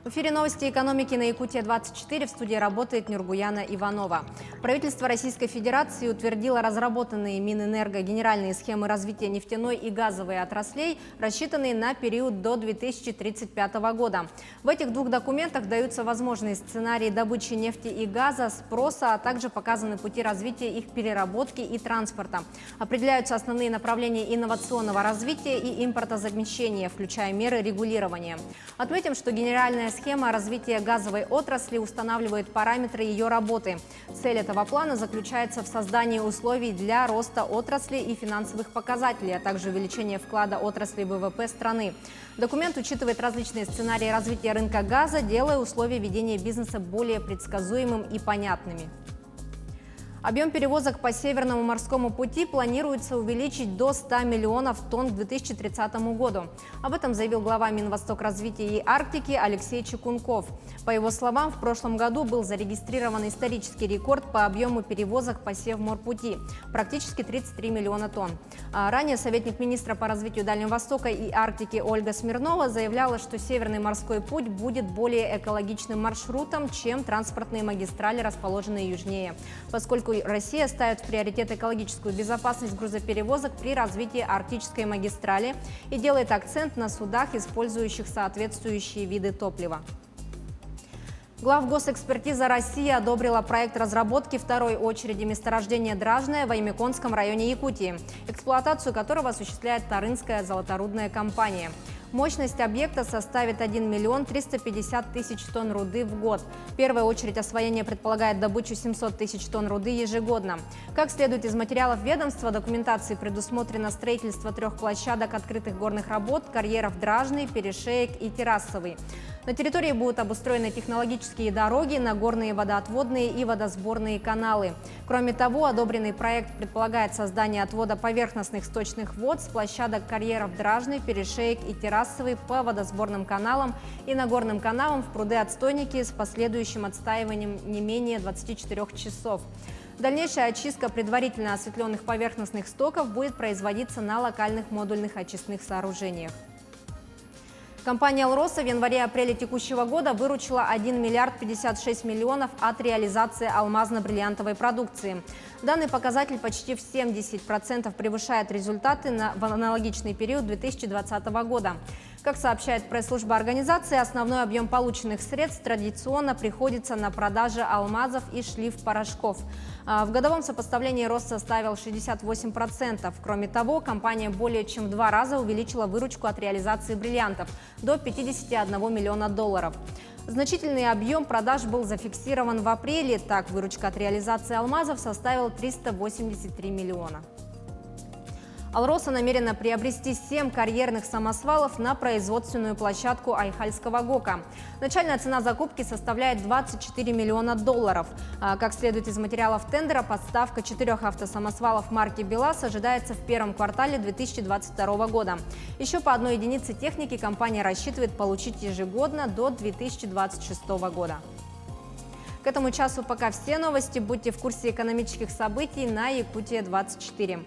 В эфире новости экономики на Якутия-24. В студии работает Нюргуяна Иванова. Правительство Российской Федерации утвердило разработанные Минэнерго генеральные схемы развития нефтяной и газовой отраслей, рассчитанные на период до 2035 года. В этих двух документах даются возможные сценарии добычи нефти и газа, спроса, а также показаны пути развития их переработки и транспорта. Определяются основные направления инновационного развития и импортозамещения, включая меры регулирования. Отметим, что генеральная схема развития газовой отрасли устанавливает параметры ее работы. Цель этого плана заключается в создании условий для роста отрасли и финансовых показателей, а также увеличения вклада отрасли в ВВП страны. Документ учитывает различные сценарии развития рынка газа, делая условия ведения бизнеса более предсказуемым и понятными. Объем перевозок по Северному морскому пути планируется увеличить до 100 миллионов тонн к 2030 году. Об этом заявил глава Минвостокразвития и Арктики Алексей Чекунков. По его словам, в прошлом году был зарегистрирован исторический рекорд по объему перевозок по Севморпути – практически 33 миллиона тонн. Ранее советник министра по развитию Дальнего Востока и Арктики Ольга Смирнова заявляла, что Северный морской путь будет более экологичным маршрутом, чем транспортные магистрали, расположенные южнее, поскольку Россия ставит в приоритет экологическую безопасность грузоперевозок при развитии арктической магистрали и делает акцент на судах, использующих соответствующие виды топлива. Главгосэкспертиза России одобрила проект разработки второй очереди месторождения Дражное в Аймяконском районе Якутии, эксплуатацию которого осуществляет Тарынская золоторудная компания. Мощность объекта составит 1 миллион 350 тысяч тонн руды в год. Первая очередь освоения предполагает добычу 700 тысяч тонн руды ежегодно. Как следует из материалов ведомства, документации предусмотрено строительство 3 площадок открытых горных работ, карьеров Дражный, Перешеек и Террасовый. На территории будут обустроены технологические дороги, нагорные водоотводные и водосборные каналы. Кроме того, одобренный проект предполагает создание отвода поверхностных сточных вод с площадок карьеров Дражный, Перешеек и Террасовый по водосборным каналам и нагорным каналам в пруды-отстойники с последующим отстаиванием не менее 24 часов. Дальнейшая очистка предварительно осветленных поверхностных стоков будет производиться на локальных модульных очистных сооружениях. Компания «Алроса» в январе-апреле текущего года выручила 1 миллиард 56 миллионов от реализации алмазно-бриллиантовой продукции. Данный показатель почти в 70% превышает результаты в аналогичный период 2020 года. Как сообщает пресс-служба организации, основной объем полученных средств традиционно приходится на продажи алмазов и шлиф-порошков. В годовом сопоставлении рост составил 68%. Кроме того, компания более чем в 2 раза увеличила выручку от реализации бриллиантов до 51 миллиона долларов. Значительный объем продаж был зафиксирован в апреле. Так, выручка от реализации алмазов составила 383 миллиона. «Алроса» намерена приобрести 7 карьерных самосвалов на производственную площадку Айхальского ГОКа. Начальная цена закупки составляет 24 миллиона долларов. Как следует из материалов тендера, поставка 4 автосамосвалов марки «БелАЗ» ожидается в первом квартале 2022 года. Еще по 1 единице техники компания рассчитывает получить ежегодно до 2026 года. К этому часу пока все новости. Будьте в курсе экономических событий на Якутия-24.